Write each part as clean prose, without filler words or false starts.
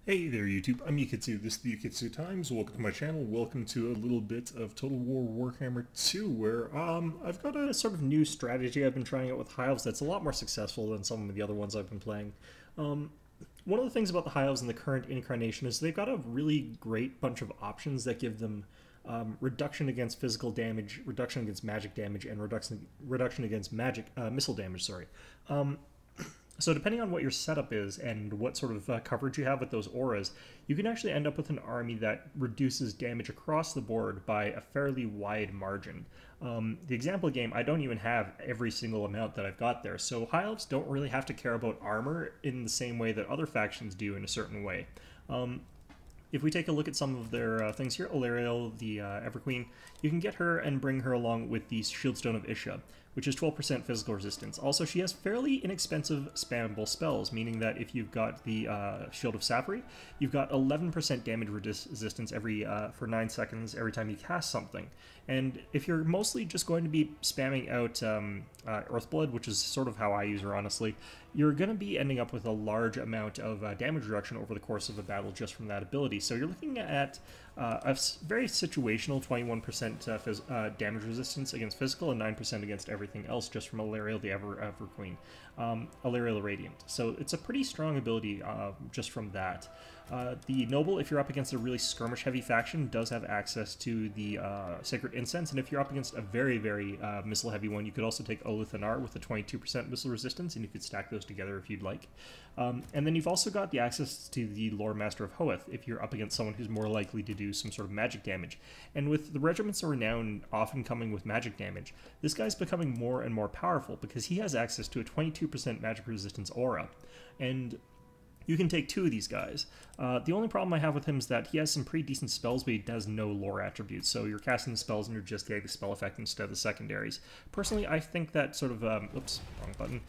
Hey there YouTube, I'm Yukitsu, this is the Yukitsu Times, welcome to my channel, welcome to a little bit of Total War Warhammer 2, where I've got a sort of new strategy I've been trying out with High Elves that's a lot more successful than some of the other ones I've been playing. One of the things about the High Elves in the current incarnation is they've got a really great bunch of options that give them reduction against physical damage, reduction against magic damage, and reduction against magic missile damage, sorry. So depending on what your setup is and what sort of coverage you have with those auras, you can actually end up with an army that reduces damage across the board by a fairly wide margin. The example game, I don't even have every single amount that I've got there, so High Elves don't really have to care about armor in the same way that other factions do in a certain way. If we take a look at some of their things here, Alariel, the Everqueen, you can get her and bring her along with the Shieldstone of Isha, which is 12% physical resistance. Also, she has fairly inexpensive spammable spells, meaning that if you've got the Shield of Sapphire, you've got 11% damage resistance for 9 seconds every time you cast something. And if you're mostly just going to be spamming out Earthblood, which is sort of how I use her, honestly, you're going to be ending up with a large amount of damage reduction over the course of a battle just from that ability. So you're looking at a very situational 21% damage resistance against physical and 9% against everything else just from Alariel the Everqueen, Alariel Radiant. So it's a pretty strong ability just from that. The Noble, if you're up against a really skirmish-heavy faction, does have access to the Sacred Incense, and if you're up against a very, very missile-heavy one, you could also take Alith Anar with a 22% missile resistance, and you could stack those together if you'd like. And then you've also got the access to the Lore Master of Hoeth, if you're up against someone who's more likely to do some sort of magic damage. And with the Regiments of Renown often coming with magic damage, this guy's becoming more and more powerful because he has access to a 22% magic resistance aura. And you can take 2 of these guys. The only problem I have with him is that he has some pretty decent spells, but he does no lore attributes, so you're casting the spells and you're just getting the spell effect instead of the secondaries. Personally, I think that sort of, oops, wrong button.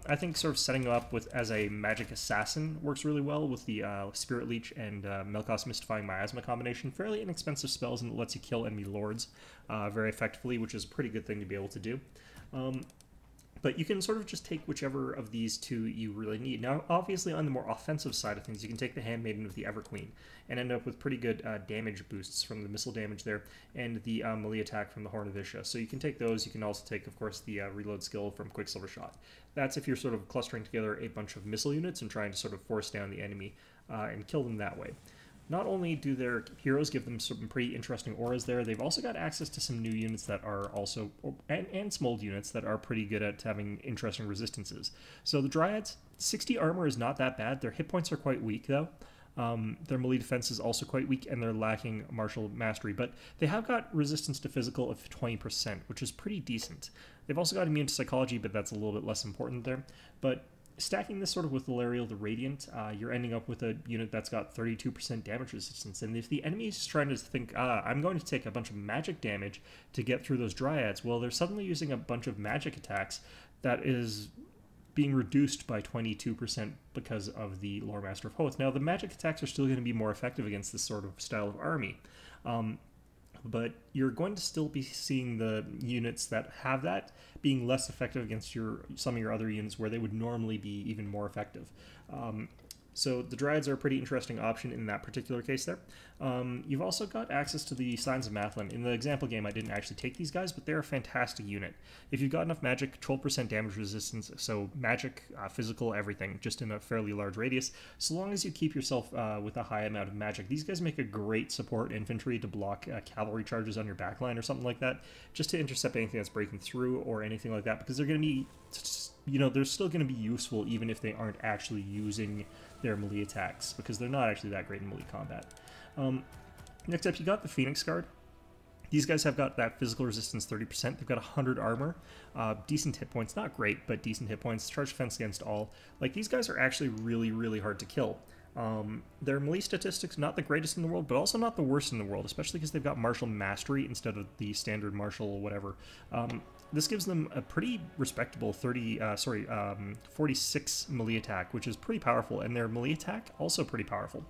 I think sort of setting him up as a magic assassin works really well with the Spirit Leech and Melkos Mystifying Miasma combination. Fairly inexpensive spells, and it lets you kill enemy lords very effectively, which is a pretty good thing to be able to do. But you can sort of just take whichever of these 2 you really need. Now, obviously, on the more offensive side of things, you can take the Handmaiden of the Everqueen and end up with pretty good damage boosts from the missile damage there and the melee attack from the Horn of Isha. So you can take those. You can also take, of course, the reload skill from Quicksilver Shot. That's if you're sort of clustering together a bunch of missile units and trying to sort of force down the enemy and kill them that way. Not only do their heroes give them some pretty interesting auras there, they've also got access to some new units that are also, and small units that are pretty good at having interesting resistances. So the Dryads, 60 armor is not that bad. Their hit points are quite weak though. Their melee defense is also quite weak, and they're lacking martial mastery, but they have got resistance to physical of 20%, which is pretty decent. They've also got immune to psychology, but that's a little bit less important there. But stacking this sort of with Alariel the Radiant, you're ending up with a unit that's got 32% damage resistance. And if the enemy is trying to think, I'm going to take a bunch of magic damage to get through those Dryads, well, they're suddenly using a bunch of magic attacks that is being reduced by 22% because of the Lore Master of Hoeth. Now, the magic attacks are still going to be more effective against this sort of style of army. But you're going to still be seeing the units that have that being less effective against some of your other units where they would normally be even more effective. So the Dryads are a pretty interesting option in that particular case there. You've also got access to the Scions of Mathlann. In the example game, I didn't actually take these guys, but they're a fantastic unit. If you've got enough magic, 12% damage resistance, so magic, physical, everything, just in a fairly large radius. So long as you keep yourself with a high amount of magic, these guys make a great support infantry to block cavalry charges on your backline or something like that, just to intercept anything that's breaking through or anything like that, because they're going to be, they're still going to be useful even if they aren't actually using their melee attacks, because they're not actually that great in melee combat. Next up, you got the Phoenix Guard. These guys have got that physical resistance 30%. They've got 100 armor, decent hit points, not great, but decent hit points, charge defense against all. Like, these guys are actually really, really hard to kill. Their melee statistics, not the greatest in the world, but also not the worst in the world, especially because they've got martial mastery instead of the standard martial whatever. This gives them a pretty respectable 46 melee attack, which is pretty powerful, and their melee attack also pretty powerful.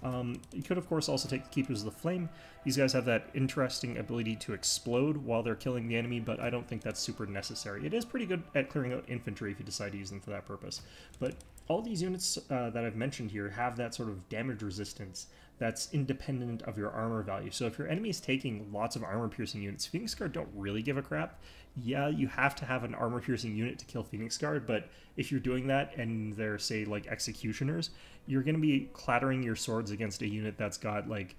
You could, of course, also take the Keepers of the Flame. These guys have that interesting ability to explode while they're killing the enemy, but I don't think that's super necessary. It is pretty good at clearing out infantry if you decide to use them for that purpose. But all these units that I've mentioned here have that sort of damage resistance that's independent of your armor value. So if your enemy is taking lots of armor-piercing units, Phoenix Guard don't really give a crap. Yeah, you have to have an armor-piercing unit to kill Phoenix Guard, but if you're doing that and they're, say, like Executioners, you're going to be clattering your swords against a unit that's got, like,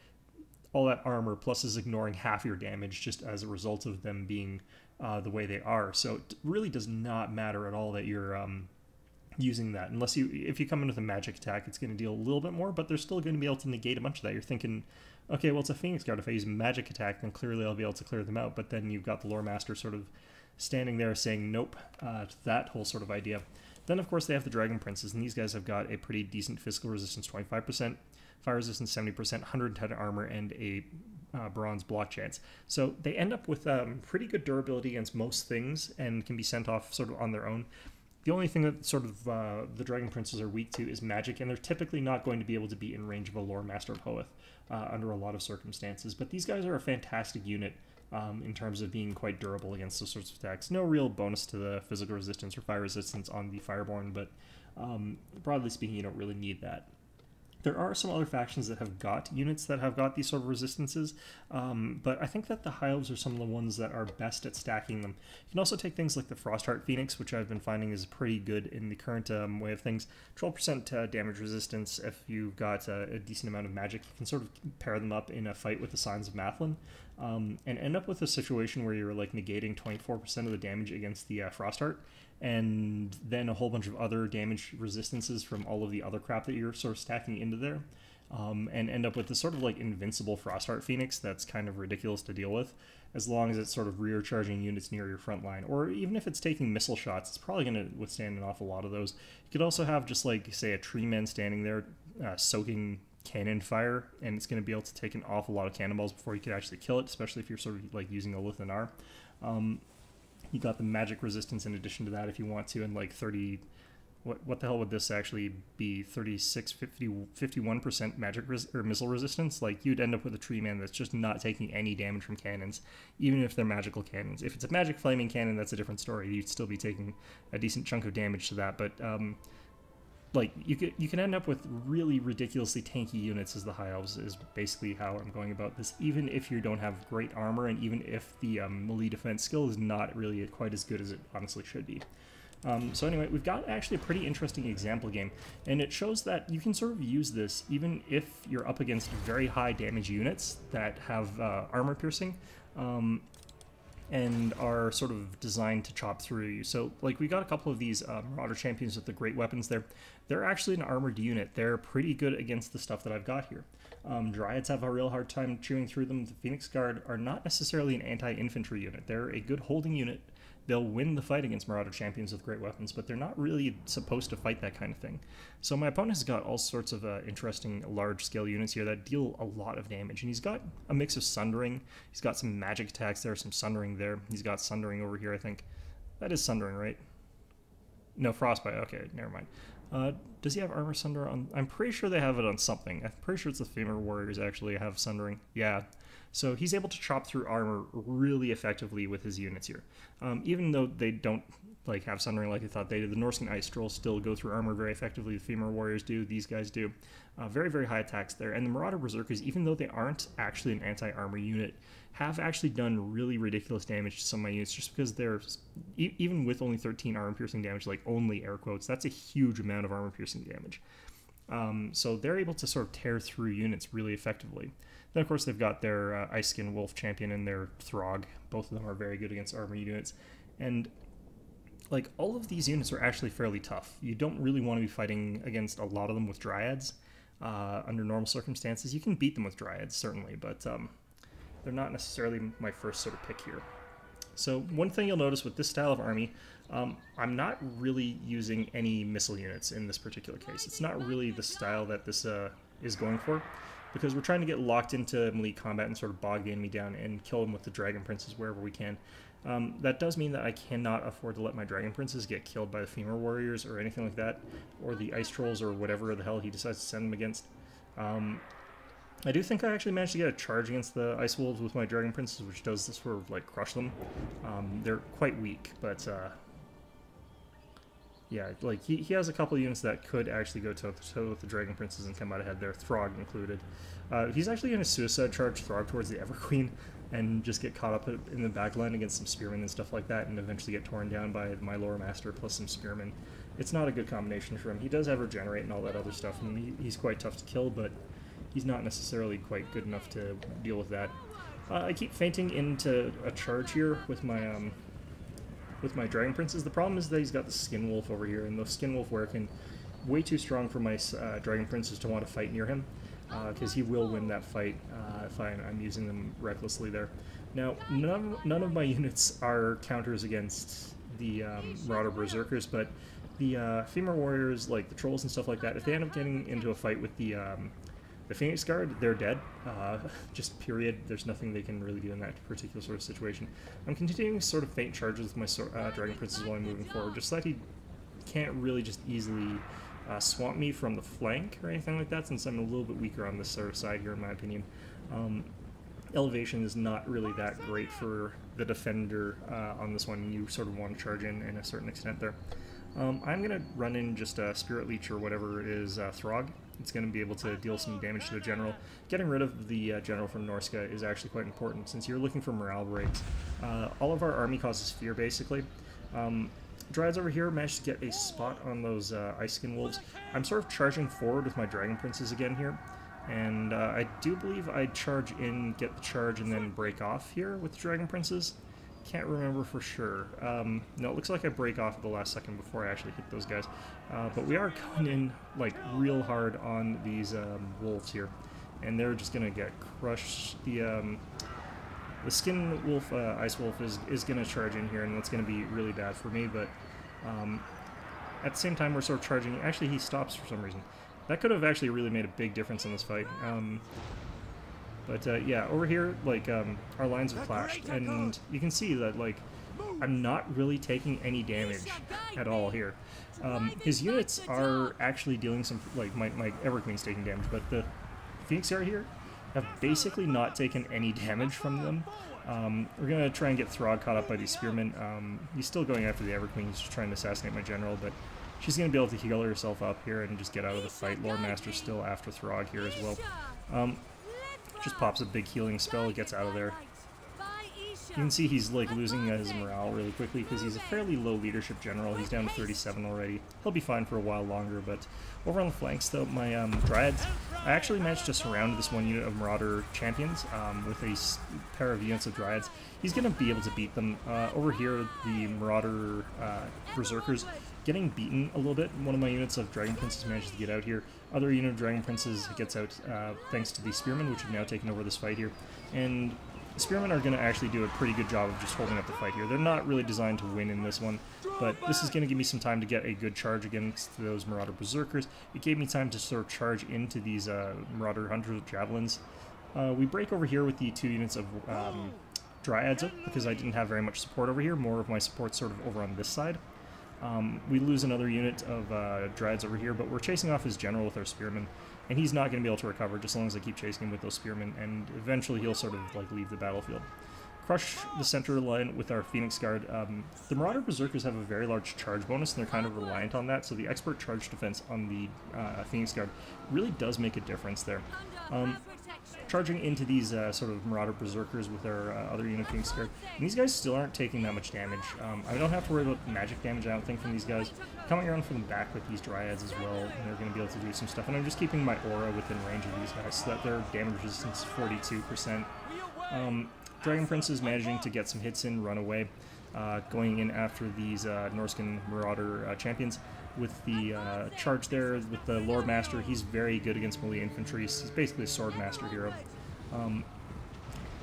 all that armor plus is ignoring half your damage just as a result of them being the way they are. So it really does not matter at all that you're using that, unless if you come in with a magic attack, it's going to deal a little bit more, but they're still going to be able to negate a bunch of that. You're thinking, okay, well, it's a Phoenix Guard. If I use magic attack, then clearly I'll be able to clear them out. But then you've got the Lore Master sort of standing there saying nope to that whole sort of idea. Then, of course, they have the Dragon Princes, and these guys have got a pretty decent physical resistance, 25%, fire resistance 70%, 110 armor, and a bronze block chance. So they end up with pretty good durability against most things and can be sent off sort of on their own. The only thing that sort of the Dragon Princes are weak to is magic, and they're typically not going to be able to be in range of a Lore Master of Hoeth under a lot of circumstances. But these guys are a fantastic unit in terms of being quite durable against those sorts of attacks. No real bonus to the physical resistance or fire resistance on the Fireborn, but broadly speaking, you don't really need that. There are some other factions that have got units that have got these sort of resistances, but I think that the High Elves are some of the ones that are best at stacking them. You can also take things like the Frostheart Phoenix, which I've been finding is pretty good in the current way of things. 12% damage resistance if you've got a decent amount of magic. You can sort of pair them up in a fight with the Scions of Mathlann, and end up with a situation where you're like negating 24% of the damage against the Frostheart, and then a whole bunch of other damage resistances from all of the other crap that you're sort of stacking into there, and end up with this sort of like invincible Frostheart Phoenix that's kind of ridiculous to deal with, as long as it's sort of rear charging units near your front line, or even if it's taking missile shots, it's probably going to withstand an awful lot of those. You could also have just like, say, a tree man standing there soaking cannon fire, and it's going to be able to take an awful lot of cannonballs before you could actually kill it, especially if you're sort of like using Alith Anar. You got the magic resistance in addition to that if you want to, and like 30, what the hell would this actually be? 36, 50, 51% magic or missile resistance? Like, you'd end up with a tree man that's just not taking any damage from cannons, even if they're magical cannons. If it's a magic flaming cannon, that's a different story. You'd still be taking a decent chunk of damage to that, but like, you can end up with really ridiculously tanky units as the High Elves is basically how I'm going about this, even if you don't have great armor, and even if the melee defense skill is not really quite as good as it honestly should be. So anyway, we've got actually a pretty interesting example game, and it shows that you can sort of use this even if you're up against very high damage units that have armor piercing, and are sort of designed to chop through you. So, like, we got a couple of these Marauder Champions with the great weapons there. They're actually an armored unit. They're pretty good against the stuff that I've got here. Dryads have a real hard time chewing through them. The Phoenix Guard are not necessarily an anti-infantry unit. They're a good holding unit. They'll win the fight against Marauder Champions with great weapons, but they're not really supposed to fight that kind of thing. So my opponent has got all sorts of interesting large-scale units here that deal a lot of damage, and he's got a mix of Sundering. He's got some magic attacks there, some Sundering there. He's got Sundering over here, I think. That is Sundering, right? No, Frostbite. Okay, never mind. Does he have Armor Sunder on? I'm pretty sure they have it on something. I'm pretty sure it's the Femur Warriors actually have Sundering. Yeah. So he's able to chop through armor really effectively with his units here. Even though they don't like have Sundering like I thought they did, the Norscan Ice Trolls still go through armor very effectively. The Femur Warriors do. These guys do. Very, very high attacks there. And the Marauder Berserkers, even though they aren't actually an anti-armor unit, have actually done really ridiculous damage to some of my units just because they're, even with only 13 armor-piercing damage, like only air quotes, that's a huge amount of armor-piercing damage. So they're able to sort of tear through units really effectively. Then, of course, they've got their Ice Skin Wolf Champion and their Throg. Both of them are very good against armor units. And, like, all of these units are actually fairly tough. You don't really want to be fighting against a lot of them with Dryads under normal circumstances. You can beat them with Dryads, certainly, but they're not necessarily my first sort of pick here. So one thing you'll notice with this style of army, I'm not really using any missile units in this particular case. It's not really the style that this is going for, because we're trying to get locked into melee combat and sort of bog the enemy down and kill them with the Dragon Princes wherever we can. That does mean that I cannot afford to let my Dragon Princes get killed by the Femur Warriors or anything like that, or the Ice Trolls or whatever the hell he decides to send them against. I do think I actually managed to get a charge against the Ice Wolves with my Dragon Princes, which does sort of like crush them. They're quite weak, but Yeah, like he has a couple of units that could actually go toe-to-toe with the Dragon Princes and come out ahead there, Throg included. He's actually going to suicide charge Throg towards the Everqueen and just get caught up in the backline against some spearmen and stuff like that, and eventually get torn down by my Lore Master plus some spearmen. It's not a good combination for him. He does have regenerate and all that other stuff, and he's quite tough to kill, but he's not necessarily quite good enough to deal with that. I keep fainting into a charge here with my Dragon Princes. The problem is that he's got the Skin Wolf over here, and the Skin Wolf Werkin way too strong for my Dragon Princes to want to fight near him, because he will win that fight if I'm using them recklessly there. Now, none of my units are counters against the Marauder Berserkers, but the Femur Warriors, like the Trolls and stuff like that, if they end up getting into a fight with the Phoenix Guard, they're dead. Just period. There's nothing they can really do in that particular sort of situation. I'm continuing sort of faint charges with my Dragon Princes while I'm moving forward, just so that he can't really just easily swamp me from the flank or anything like that, since I'm a little bit weaker on this sort of side here, in my opinion. Elevation is not really that great for the defender on this one. You sort of want to charge in a certain extent there. I'm going to run in just a Spirit Leech or whatever it is, Throg. It's going to be able to deal some damage to the general. Getting rid of the general from Norska is actually quite important, since you're looking for morale breaks. All of our army causes fear, basically. Dryads over here managed to get a spot on those Ice Skin Wolves. I'm sort of charging forward with my Dragon Princes again here, and I do believe I charge in, get the charge, and then break off here with the Dragon Princes. Can't remember for sure. No, it looks like I break off at the last second before I actually hit those guys. But we are going in like real hard on these wolves here, and they're just gonna get crushed. The Skin Wolf, Ice Wolf is gonna charge in here, and that's gonna be really bad for me. But at the same time, we're sort of charging. Actually, he stops for some reason. That could have actually really made a big difference in this fight. But yeah, over here, like, our lines have clashed, and you can see that, like, I'm not really taking any damage at all here. His units are actually dealing some, like, my Everqueen's taking damage, but the Phoenix Guard here have basically not taken any damage from them. We're going to try and get Throg caught up by these spearmen. He's still going after the Everqueen, he's just trying to assassinate my general, but she's going to be able to heal herself up here and just get out of the fight. Lord Master's still after Throg here as well. Just pops a big healing spell, gets out of there. You can see he's like losing his morale really quickly because he's a fairly low leadership general. He's down to 37 already. He'll be fine for a while longer, but over on the flanks though, my Dryads, I actually managed to surround this one unit of Marauder champions with a pair of units of Dryads. He's going to be able to beat them. Over here, the Marauder Berserkers getting beaten a little bit. One of my units of Dragon Princes manages to get out here. Other unit of Dragon Princes gets out thanks to the Spearmen, which have now taken over this fight here. And the Spearmen are going to actually do a pretty good job of just holding up the fight here. They're not really designed to win in this one, but this is going to give me some time to get a good charge against those Marauder Berserkers. It gave me time to sort of charge into these Marauder Hunters with Javelins. We break over here with the two units of Dryads because I didn't have very much support over here. More of my support sort of over on this side. We lose another unit of Dryads over here, but we're chasing off his general with our Spearmen, and he's not going to be able to recover just as long as I keep chasing him with those Spearmen, and eventually he'll sort of like leave the battlefield. Crush the center line with our Phoenix Guard. The Marauder Berserkers have a very large charge bonus, and they're kind of reliant on that, so the expert charge defense on the Phoenix Guard really does make a difference there. Charging into these sort of Marauder Berserkers with our other unit Phoenix Guard. And these guys still aren't taking that much damage. I don't have to worry about magic damage, I don't think, from these guys. Coming around from the back with these Dryads as well, and they're going to be able to do some stuff. And I'm just keeping my aura within range of these guys so that their damage resistance is 42%. Dragon Prince is managing to get some hits in, run away, going in after these Norscan Marauder champions. With the charge there, with the Lord Master, he's very good against melee infantry. He's basically a sword master hero.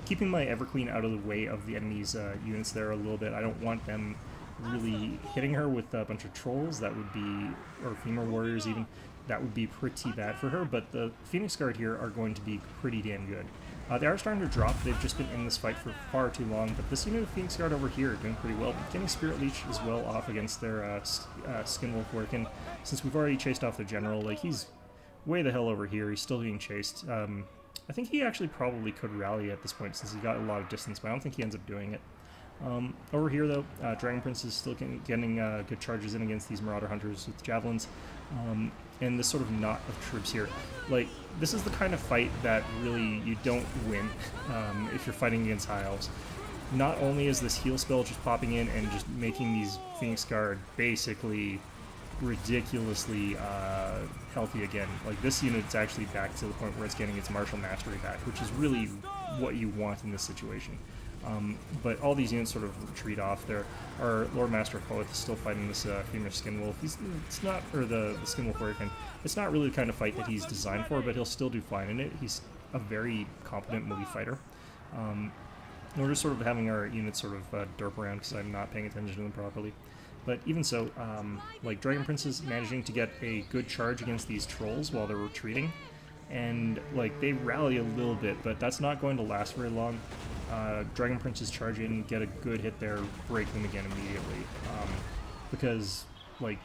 Keeping my Everqueen out of the way of the enemy's units there a little bit. I don't want them really hitting her with a bunch of trolls. That would be, or Femur Warriors even, that would be pretty bad for her, but the Phoenix Guard here are going to be pretty damn good. They are starting to drop. They've just been in this fight for far too long, but this unit of Phoenix Guard over here are doing pretty well. Getting Spirit Leech as well off against their Skin Wolf Werkin. Since we've already chased off their general, like, he's way the hell over here. He's still being chased. I think he actually probably could rally at this point since he got a lot of distance, but I don't think he ends up doing it. Over here, though, Dragon Prince is still getting good charges in against these Marauder Hunters with javelins, and this sort of knot of troops here. Like, this is the kind of fight that really you don't win if you're fighting against High Elves. Not only is this heal spell just popping in and just making these Phoenix Guard basically ridiculously healthy again. Like, this unit's actually back to the point where it's getting its martial mastery back, which is really what you want in this situation. But all these units sort of retreat off. There, our Lord Master of Hoeth is still fighting this Femur Skinwolf. It's not, or the Skinwolf Hurricane. It's not really the kind of fight that he's designed for, but he'll still do fine in it. He's a very competent melee fighter. We're just sort of having our units sort of derp around because I'm not paying attention to them properly. But even so, like, Dragon Prince is managing to get a good charge against these trolls while they're retreating. And, like, they rally a little bit, but that's not going to last very long. Dragon Princes charge in, get a good hit there, break them again immediately. Because, like,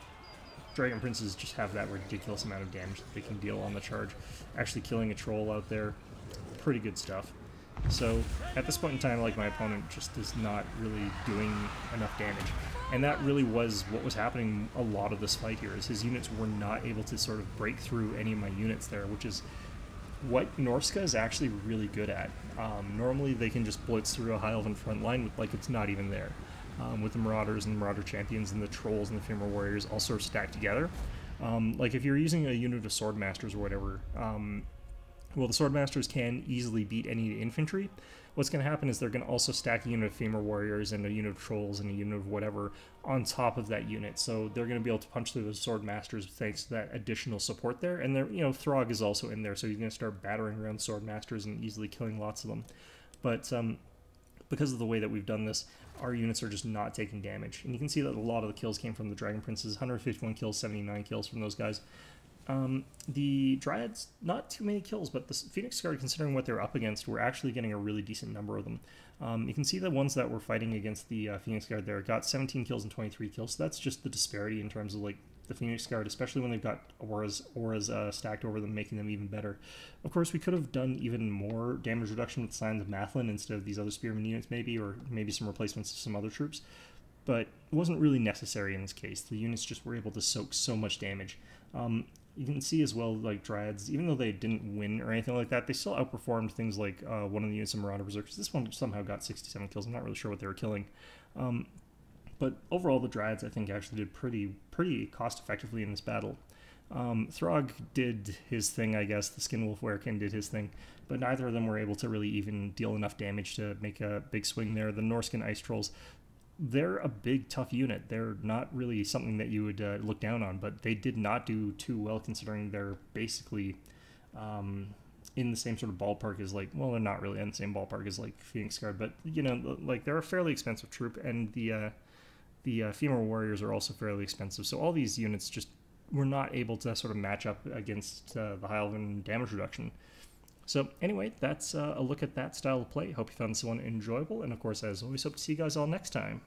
Dragon Princes just have that ridiculous amount of damage that they can deal on the charge. Actually killing a troll out there, pretty good stuff. So, at this point in time, like, my opponent just is not really doing enough damage. And that really was what was happening a lot of this fight here, is his units were not able to sort of break through any of my units there, which is what Norska is actually really good at. Normally they can just blitz through a High Elven front line like it's not even there. With the Marauders and Marauder Champions and the Trolls and the Femur Warriors all sort of stacked together. Like, if you're using a unit of Sword Masters or whatever, well, the Sword Masters can easily beat any infantry. What's going to happen is they're going to also stack a unit of Femur Warriors and a unit of Trolls and a unit of whatever on top of that unit. So they're going to be able to punch through the Sword Masters thanks to that additional support there. And, you know, Throg is also in there, so he's going to start battering around Sword Masters and easily killing lots of them. But because of the way that we've done this, our units are just not taking damage. And you can see that a lot of the kills came from the Dragon Princes. 151 kills, 79 kills from those guys. The Dryads, not too many kills, but the Phoenix Guard, considering what they're up against, we're actually getting a really decent number of them. You can see the ones that were fighting against the Phoenix Guard there got 17 kills and 23 kills, so that's just the disparity in terms of, like, the Phoenix Guard, especially when they've got auras stacked over them, making them even better. Of course, we could have done even more damage reduction with Scions of Mathlann instead of these other Spearman units, maybe, or maybe some replacements of some other troops, but it wasn't really necessary in this case. The units just were able to soak so much damage. You can see as well, like, Dryads, even though they didn't win or anything like that, they still outperformed things like one of the units of Marauder Berserkers. This one somehow got 67 kills. I'm not really sure what they were killing. But overall, the Dryads, I think, actually did pretty cost-effectively in this battle. Throg did his thing, I guess. The Skinwolf Werkin did his thing. But neither of them were able to really even deal enough damage to make a big swing there. The Norskin Ice Trolls, they're a big, tough unit. They're not really something that you would look down on, but they did not do too well considering they're basically in the same sort of ballpark as, like, well, they're not really in the same ballpark as, like, Phoenix Guard, but, you know, like, they're a fairly expensive troop, and the Femur Warriors are also fairly expensive, so all these units just were not able to sort of match up against the High Elven damage reduction. So anyway, that's a look at that style of play. Hope you found this one enjoyable, and of course, as always, hope to see you guys all next time.